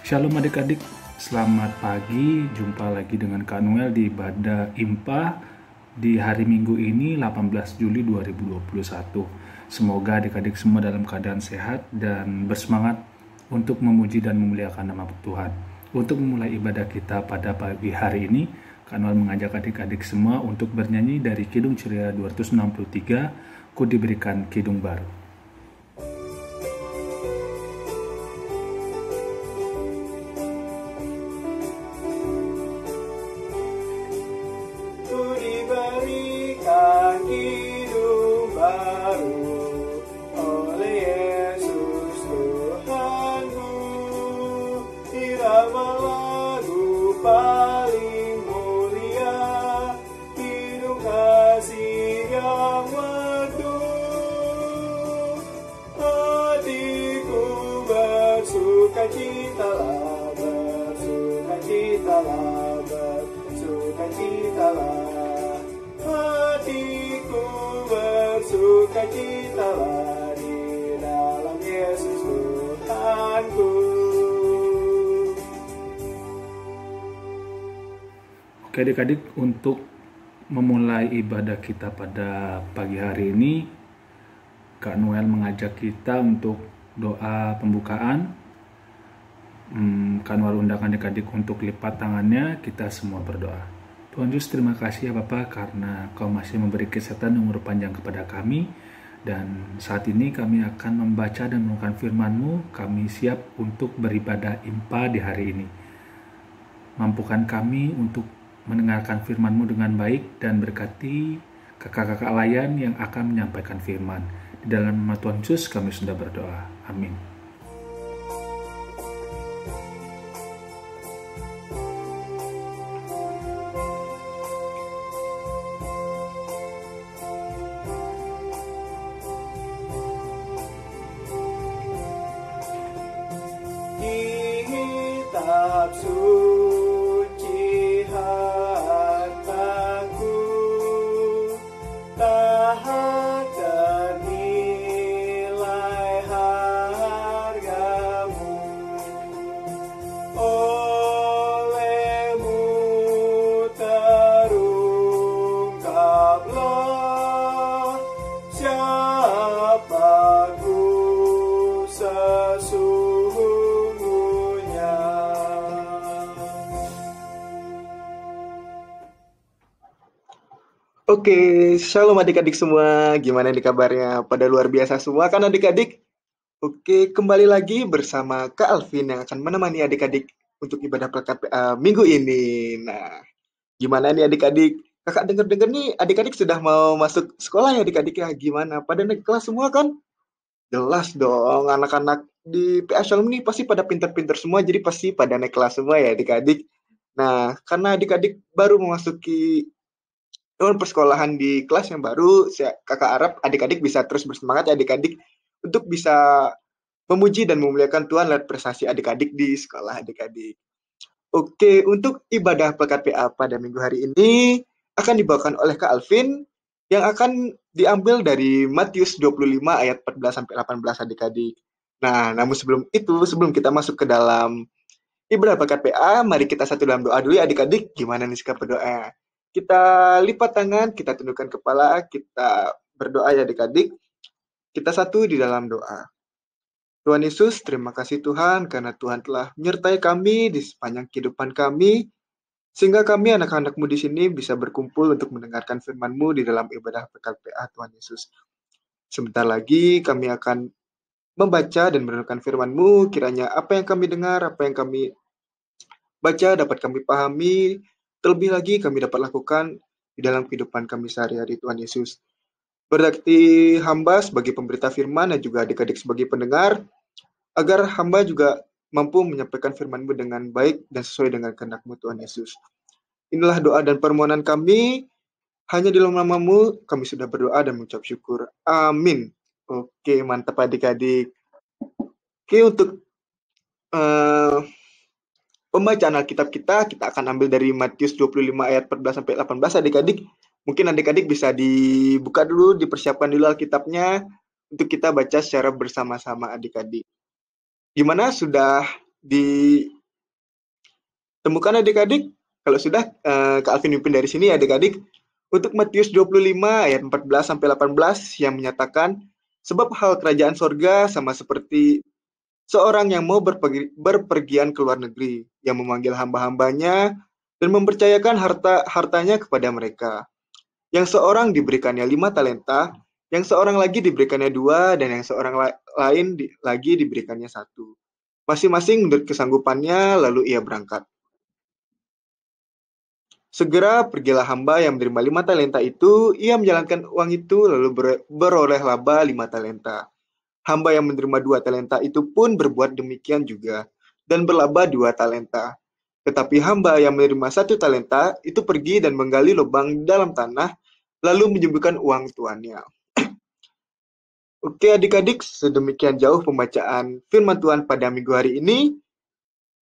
Shalom adik-adik, selamat pagi. Jumpa lagi dengan Kak Noel di ibadah IMPA di hari Minggu ini 18 Juli 2021. Semoga adik-adik semua dalam keadaan sehat dan bersemangat untuk memuji dan memuliakan nama Tuhan. Untuk memulai ibadah kita pada pagi hari ini, Kak Noel mengajak adik-adik semua untuk bernyanyi dari Kidung Ceria 263, Ku Diberikan Kidung Baru. Hatiku bersukacitalah di dalam Yesus Tuhanku. Oke adik-adik, untuk memulai ibadah kita pada pagi hari ini, Kak Noel mengajak kita untuk doa pembukaan. Kak Noel undang adik-adik untuk lipat tangannya, kita semua berdoa. Tuhan Yesus, terima kasih ya Bapak karena Kau masih memberi kesehatan dan umur panjang kepada kami. Dan saat ini kami akan membaca dan merenungkan firman-Mu. Kami siap untuk beribadah IMPA di hari ini. Mampukan kami untuk mendengarkan firman-Mu dengan baik dan berkati kakak-kakak layan yang akan menyampaikan firman. Di dalam nama Tuhan Yesus kami sudah berdoa. Amin. Kitab suci hartaku, tak ternilai hargamu. Olehmu terungkaplah siapaku sesungguhnya. Oke, shalom adik-adik semua. Gimana nih kabarnya? Pada luar biasa semua kan adik-adik? Oke, kembali lagi bersama Kak Alvin yang akan menemani adik-adik untuk ibadah pekat minggu ini. Nah, gimana nih adik-adik? Kakak denger-denger nih adik-adik sudah mau masuk sekolah ya adik-adik ya? Gimana? Pada naik kelas semua kan? Jelas dong, anak-anak di PA Shalom ini pasti pada pinter-pinter semua, jadi pasti pada naik kelas semua ya adik-adik. Nah, karena adik-adik baru memasuki tahun persekolahan di kelas yang baru, kakak harap adik-adik bisa terus bersemangat ya adik-adik untuk bisa memuji dan memuliakan Tuhan lewat prestasi adik-adik di sekolah adik-adik. Oke, untuk ibadah pekat PA pada minggu hari ini akan dibawakan oleh Kak Alvin yang akan diambil dari Matius 25 ayat 14 sampai 18 adik-adik. Nah, namun sebelum kita masuk ke dalam ibadah pekat PA, mari kita satu dalam doa dulu ya adik-adik. Gimana nih sikap berdoa? Kita lipat tangan, kita tundukkan kepala, kita berdoa ya adik-adik. Kita satu di dalam doa. Tuhan Yesus, terima kasih Tuhan karena Tuhan telah menyertai kami di sepanjang kehidupan kami, sehingga kami anak-anak-Mu di sini bisa berkumpul untuk mendengarkan firman-Mu di dalam ibadah pekat PA Tuhan Yesus. Sebentar lagi kami akan membaca dan merenungkan firman-Mu, kiranya apa yang kami dengar, apa yang kami baca dapat kami pahami, terlebih lagi kami dapat lakukan di dalam kehidupan kami sehari-hari Tuhan Yesus. Berarti hamba sebagai pemberita firman dan juga adik-adik sebagai pendengar, agar hamba juga mampu menyampaikan firman-Mu dengan baik dan sesuai dengan kehendak-Mu Tuhan Yesus. Inilah doa dan permohonan kami, hanya di dalam nama-Mu kami sudah berdoa dan mengucap syukur. Amin. Oke, mantap adik-adik. Oke, untuk pembacaan Alkitab kita akan ambil dari Matius 25 ayat 14 sampai 18 adik-adik. Mungkin adik-adik bisa dibuka dulu, dipersiapkan dulu Alkitabnya untuk kita baca secara bersama-sama adik-adik. Gimana, sudah Temukan adik-adik, kalau sudah Kak Alvin pimpin dari sini adik-adik, untuk Matius 25 ayat 14 sampai 18 yang menyatakan, sebab hal kerajaan sorga sama seperti seorang yang mau berpergian ke luar negeri, yang memanggil hamba-hambanya dan mempercayakan hartanya kepada mereka. Yang seorang diberikannya 5 talenta, yang seorang lagi diberikannya 2, dan yang seorang lain lagi diberikannya 1. Masing-masing menurut kesanggupannya, lalu ia berangkat. Segera pergilah hamba yang menerima 5 talenta itu, ia menjalankan uang itu, lalu beroleh laba 5 talenta. Hamba yang menerima 2 talenta itu pun berbuat demikian juga, dan berlaba 2 talenta. Tetapi hamba yang menerima 1 talenta itu pergi dan menggali lubang dalam tanah, lalu menyembunyikan uang tuannya. Oke adik-adik, sedemikian jauh pembacaan firman Tuhan pada minggu hari ini.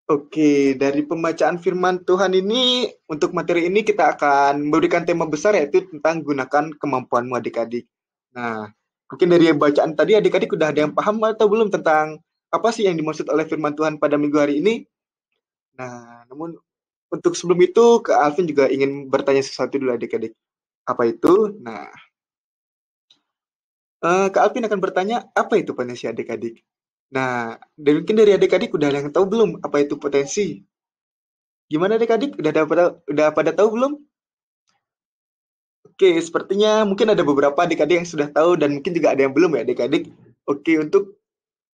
Oke, dari pembacaan firman Tuhan ini, untuk materi ini kita akan memberikan tema besar yaitu tentang gunakan kemampuanmu adik-adik. Nah, mungkin dari bacaan tadi adik-adik udah ada yang paham atau belum tentang apa sih yang dimaksud oleh firman Tuhan pada minggu hari ini? Nah, namun untuk sebelum itu, Kak Alvin juga ingin bertanya sesuatu dulu adik-adik. Apa itu? Nah, Kak Alvin akan bertanya, apa itu potensi adik-adik? Nah, mungkin dari adik-adik udah ada yang tahu belum apa itu potensi? Gimana adik-adik? Udah pada tahu belum? Oke, sepertinya mungkin ada beberapa adik-adik yang sudah tahu dan mungkin juga ada yang belum ya adik-adik. Oke, untuk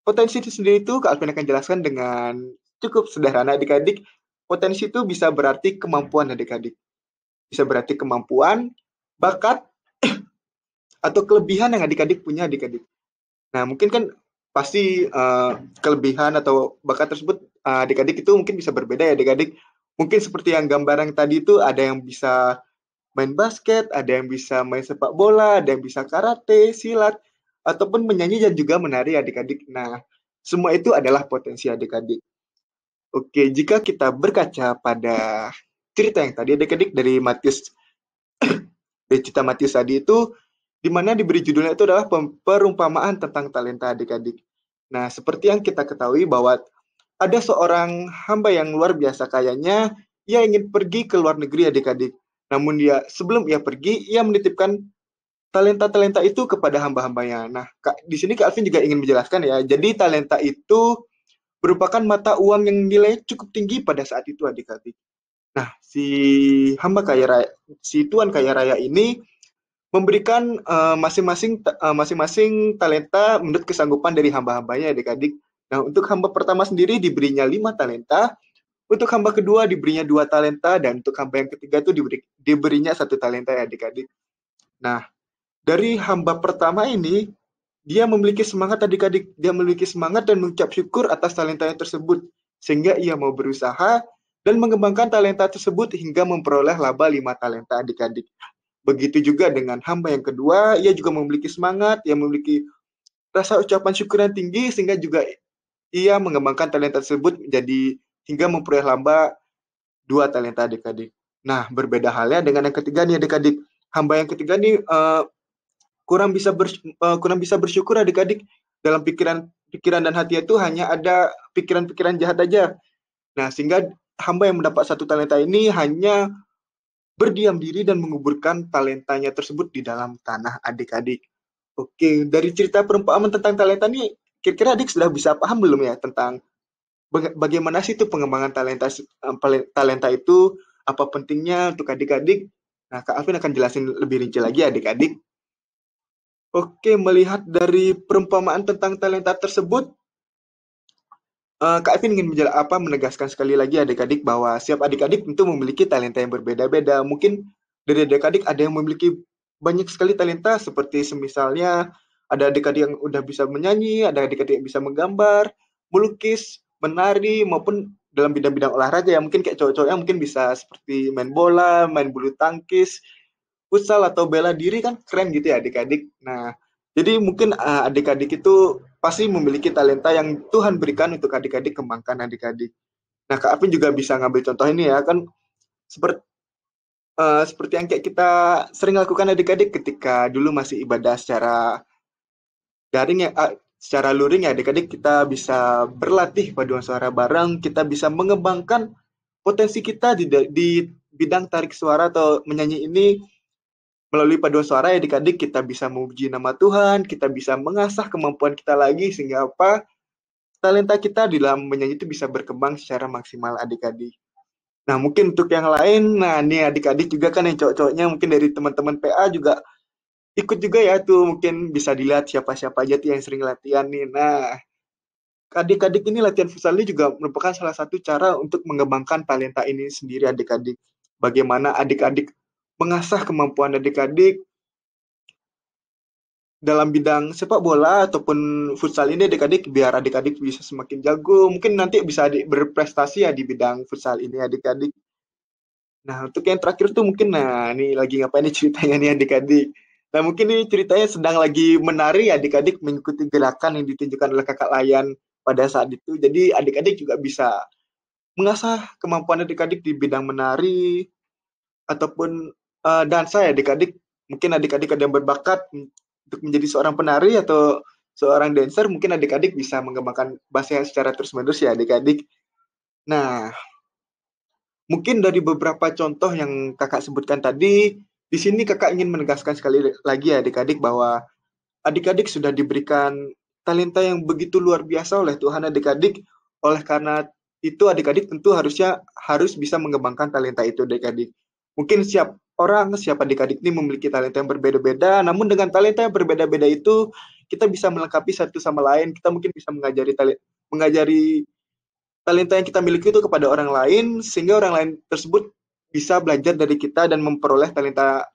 potensi itu sendiri itu Kak Alvin akan jelaskan dengan cukup sederhana adik-adik. Potensi itu bisa berarti kemampuan adik-adik. Bisa berarti kemampuan, bakat, atau kelebihan yang adik-adik punya adik-adik. Nah, mungkin kan pasti kelebihan atau bakat tersebut adik-adik itu mungkin bisa berbeda ya adik-adik. Mungkin seperti yang gambar yang tadi itu ada yang bisa main basket, ada yang bisa main sepak bola, ada yang bisa karate, silat, ataupun menyanyi dan juga menari adik-adik. Nah, semua itu adalah potensi adik-adik. Oke, jika kita berkaca pada cerita yang tadi adik-adik dari Matius, dari cerita Matius tadi itu, di mana diberi judulnya itu adalah perumpamaan tentang talenta adik-adik. Nah, seperti yang kita ketahui bahwa ada seorang hamba yang luar biasa kayanya, ia ingin pergi ke luar negeri adik-adik. Namun sebelum ia pergi, ia menitipkan talenta-talenta itu kepada hamba-hambanya. Nah, di sini Kak Alvin juga ingin menjelaskan ya. Jadi talenta itu merupakan mata uang yang nilai cukup tinggi pada saat itu adik-adik. Nah, si tuan kaya raya ini memberikan masing-masing talenta menurut kesanggupan dari hamba-hambanya adik-adik. Nah, untuk hamba pertama sendiri diberinya 5 talenta, untuk hamba kedua diberinya 2 talenta, dan untuk hamba yang ketiga itu diberinya 1 talenta ya adik-adik. Nah, dari hamba pertama ini, dia memiliki semangat adik-adik. Dia memiliki semangat dan mengucap syukur atas talentanya tersebut. Sehingga ia mau berusaha dan mengembangkan talenta tersebut hingga memperoleh laba 5 talenta adik-adik. Begitu juga dengan hamba yang kedua, ia juga memiliki semangat, ia memiliki rasa ucapan syukur yang tinggi, sehingga juga ia mengembangkan talenta tersebut menjadi hingga memperoleh laba 2 talenta adik-adik. Nah, berbeda halnya dengan yang ketiga nih adik-adik. Hamba yang ketiga nih kurang bisa bersyukur adik-adik. Dalam pikiran dan hati itu hanya ada pikiran-pikiran jahat aja. Nah, sehingga hamba yang mendapat 1 talenta ini hanya berdiam diri dan menguburkan talentanya tersebut di dalam tanah adik-adik. Oke, dari cerita perumpamaan tentang talenta ini, kira-kira adik sudah bisa paham belum ya tentang bagaimana sih itu pengembangan talenta itu, apa pentingnya untuk adik-adik? Nah, Kak Alvin akan jelasin lebih rinci lagi adik-adik. Oke, melihat dari perumpamaan tentang talenta tersebut, Kak Alvin ingin menegaskan sekali lagi adik-adik bahwa setiap adik-adik tentu memiliki talenta yang berbeda-beda. Mungkin dari adik-adik ada yang memiliki banyak sekali talenta, seperti semisalnya ada adik-adik yang udah bisa menyanyi, ada adik-adik yang bisa menggambar, melukis, menari, maupun dalam bidang-bidang olahraga yang mungkin kayak cowok-cowoknya mungkin bisa seperti main bola, main bulu tangkis, futsal atau bela diri, kan keren gitu ya adik-adik. Nah, jadi mungkin adik-adik itu pasti memiliki talenta yang Tuhan berikan untuk adik-adik kembangkan adik-adik. Nah, Kak Apin juga bisa ngambil contoh ini ya, kan seperti yang kayak kita sering lakukan adik-adik ketika dulu masih ibadah secara daring ya, secara luring ya adik-adik, kita bisa berlatih paduan suara bareng, kita bisa mengembangkan potensi kita di bidang tarik suara atau menyanyi ini melalui paduan suara ya adik-adik kita bisa memuji nama Tuhan, kita bisa mengasah kemampuan kita lagi sehingga apa? Talenta kita di dalam menyanyi itu bisa berkembang secara maksimal adik-adik. Nah mungkin untuk yang lain, nah nih adik-adik juga kan yang cowok-cowoknya mungkin dari teman-teman PA juga ikut juga ya tuh mungkin bisa dilihat siapa-siapa aja tuh yang sering latihan nih. Nah adik-adik ini latihan futsal ini juga merupakan salah satu cara untuk mengembangkan talenta ini sendiri adik-adik. Bagaimana adik-adik mengasah kemampuan adik-adik dalam bidang sepak bola ataupun futsal ini adik-adik biar adik-adik bisa semakin jago. Mungkin nanti bisa berprestasi ya di bidang futsal ini adik-adik. Nah, untuk yang terakhir tuh mungkin nah ini lagi ngapain nih ceritanya nih adik-adik. Nah, mungkin ini ceritanya sedang lagi menari adik-adik mengikuti gerakan yang ditunjukkan oleh kakak Layan pada saat itu. Jadi adik-adik juga bisa mengasah kemampuan adik-adik di bidang menari ataupun dansa ya adik-adik. Mungkin adik-adik ada yang berbakat untuk menjadi seorang penari atau seorang dancer, mungkin adik-adik bisa mengembangkan bahasa secara terus-menerus ya adik-adik. Nah, mungkin dari beberapa contoh yang kakak sebutkan tadi, di sini kakak ingin menegaskan sekali lagi ya adik-adik bahwa adik-adik sudah diberikan talenta yang begitu luar biasa oleh Tuhan adik-adik. Oleh karena itu adik-adik tentu harus bisa mengembangkan talenta itu adik-adik. Mungkin setiap adik-adik ini memiliki talenta yang berbeda-beda, namun dengan talenta yang berbeda-beda itu kita bisa melengkapi satu sama lain. Kita mungkin bisa mengajari talenta yang kita miliki itu kepada orang lain, sehingga orang lain tersebut bisa belajar dari kita dan memperoleh talenta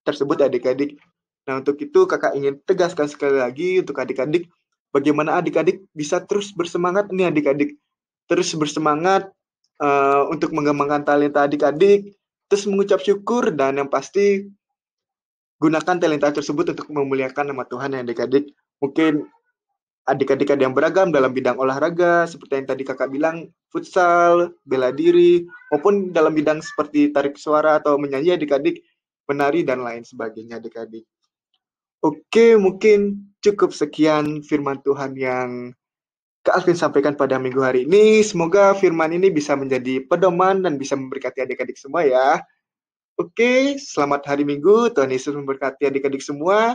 tersebut adik-adik. Nah, untuk itu kakak ingin tegaskan sekali lagi untuk adik-adik, bagaimana adik-adik bisa terus bersemangat nih adik-adik. Terus bersemangat untuk mengembangkan talenta adik-adik, terus mengucap syukur, dan yang pasti gunakan talenta tersebut untuk memuliakan nama Tuhan ya adik-adik. Mungkin adik-adik ada yang beragam dalam bidang olahraga, seperti yang tadi kakak bilang, futsal, bela diri, maupun dalam bidang seperti tarik suara atau menyanyi adik-adik, menari, dan lain sebagainya adik-adik. Oke, mungkin cukup sekian firman Tuhan yang Kak Alvin sampaikan pada minggu hari ini. Semoga firman ini bisa menjadi pedoman dan bisa memberkati adik-adik semua ya. Oke, selamat hari Minggu. Tuhan Yesus memberkati adik-adik semua.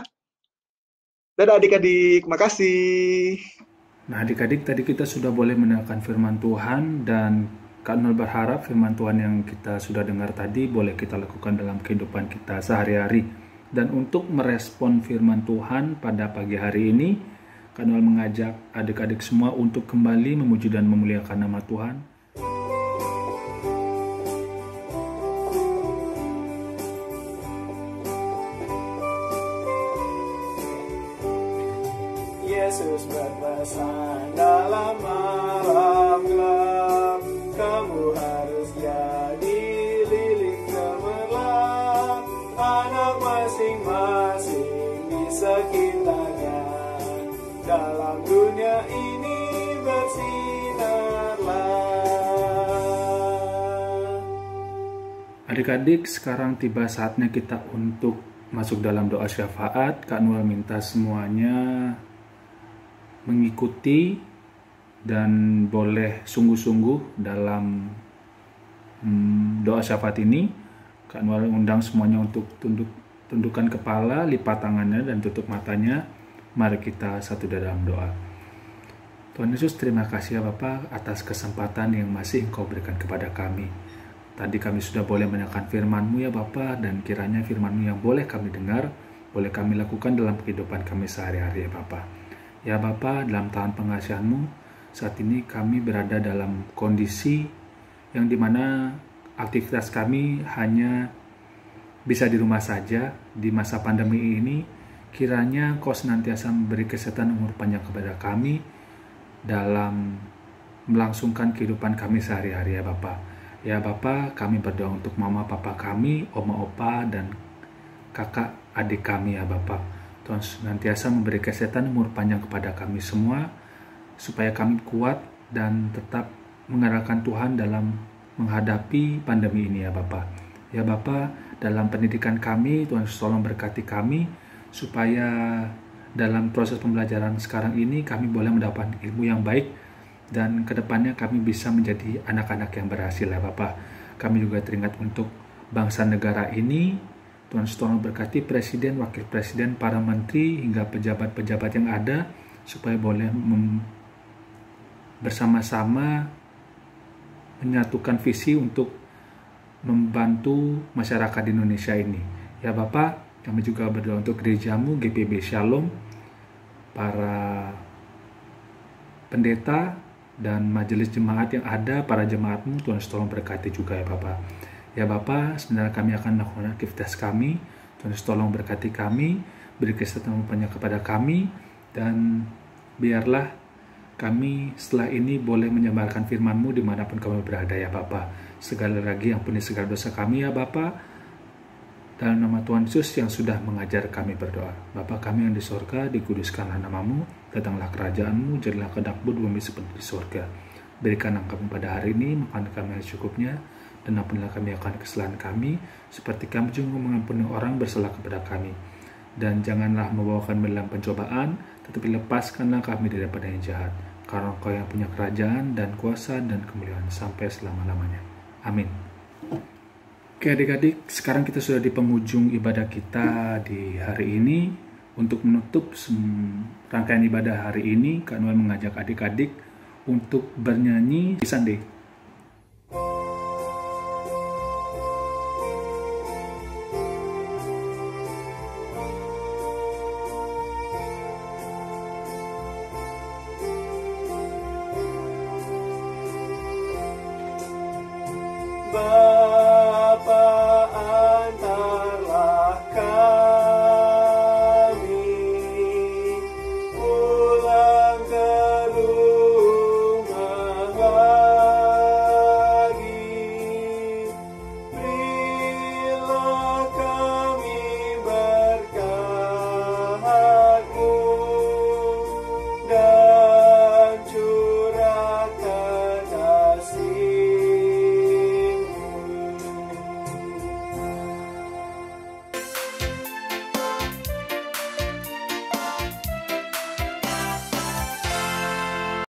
Dadah adik-adik, makasih. Nah adik-adik tadi kita sudah boleh mendengarkan firman Tuhan dan Kak Nol berharap firman Tuhan yang kita sudah dengar tadi boleh kita lakukan dalam kehidupan kita sehari-hari. Dan untuk merespon firman Tuhan pada pagi hari ini, Kak Nol mengajak adik-adik semua untuk kembali memuji dan memuliakan nama Tuhan. Yesus berpesan dalam malam gelap, kamu harus jadi lilin gemerlap, anak masing-masing di sekitarnya, dalam dunia ini bersinarlah. Adik-adik, sekarang tiba saatnya kita untuk masuk dalam doa syafaat. Kak Nuel minta semuanya mengikuti dan boleh sungguh-sungguh dalam doa syafaat ini. Kak Nuel undang semuanya untuk tundukkan kepala, lipat tangannya dan tutup matanya. Mari kita satu dalam doa. Tuhan Yesus, terima kasih ya Bapa atas kesempatan yang masih Engkau berikan kepada kami. Tadi kami sudah boleh mendengarkan firman-Mu ya Bapa, dan kiranya firman-Mu yang boleh kami dengar, boleh kami lakukan dalam kehidupan kami sehari-hari ya Bapa. Ya Bapa, dalam tangan pengasihan-Mu, saat ini kami berada dalam kondisi yang dimana aktivitas kami hanya bisa di rumah saja di masa pandemi ini. Kiranya Kau senantiasa memberi kesehatan umur panjang kepada kami dalam melangsungkan kehidupan kami sehari-hari ya Bapa. Ya Bapa, kami berdoa untuk mama papa kami, oma opa, dan kakak adik kami ya Bapa. Tuhan senantiasa memberi kesehatan umur panjang kepada kami semua, supaya kami kuat dan tetap mengandalkan Tuhan dalam menghadapi pandemi ini ya Bapa. Ya Bapa, dalam pendidikan kami, Tuhan tolong berkati kami, supaya dalam proses pembelajaran sekarang ini kami boleh mendapatkan ilmu yang baik dan kedepannya kami bisa menjadi anak-anak yang berhasil ya Bapak. Kami juga teringat untuk bangsa negara ini. Tuhan Yesus tolong berkati Presiden, Wakil Presiden, para menteri, hingga pejabat-pejabat yang ada, supaya boleh bersama-sama menyatukan visi untuk membantu masyarakat di Indonesia ini. Ya Bapak, kami juga berdoa untuk gerejamu, GPB Shalom, para pendeta, dan majelis jemaat yang ada, para jemaatmu, Tuhan Yesus tolong berkati juga ya Bapak. Ya Bapak, sebenarnya kami akan melakukan aktivitas kami, Tuhan Yesus tolong berkati kami, beri kesehatan kepada kami, dan biarlah kami setelah ini boleh menyebarkan firman-Mu dimanapun kami berada ya Bapak. Segala lagi ampuni segala dosa kami ya Bapak, dalam nama Tuhan Yesus yang sudah mengajar kami berdoa. Bapa kami yang di sorga, dikuduskanlah namamu, datanglah kerajaan-Mu, jadilah kehendak-Mu di bumi seperti di sorga. Berikanlah kami pada hari ini makanan kami yang secukupnya, dan ampunilah kami akan kesalahan kami, seperti kami juga mengampuni orang bersalah kepada kami. Dan janganlah membawakan kami dalam pencobaan, tetapi lepaskanlah kami daripada yang jahat. Karena Engkau yang punya kerajaan dan kuasa dan kemuliaan sampai selama-lamanya. Amin. Oke adik-adik, sekarang kita sudah di penghujung ibadah kita di hari ini. Untuk menutup rangkaian ibadah hari ini, Kak Noel mengajak adik-adik untuk bernyanyi Sunday. Bye.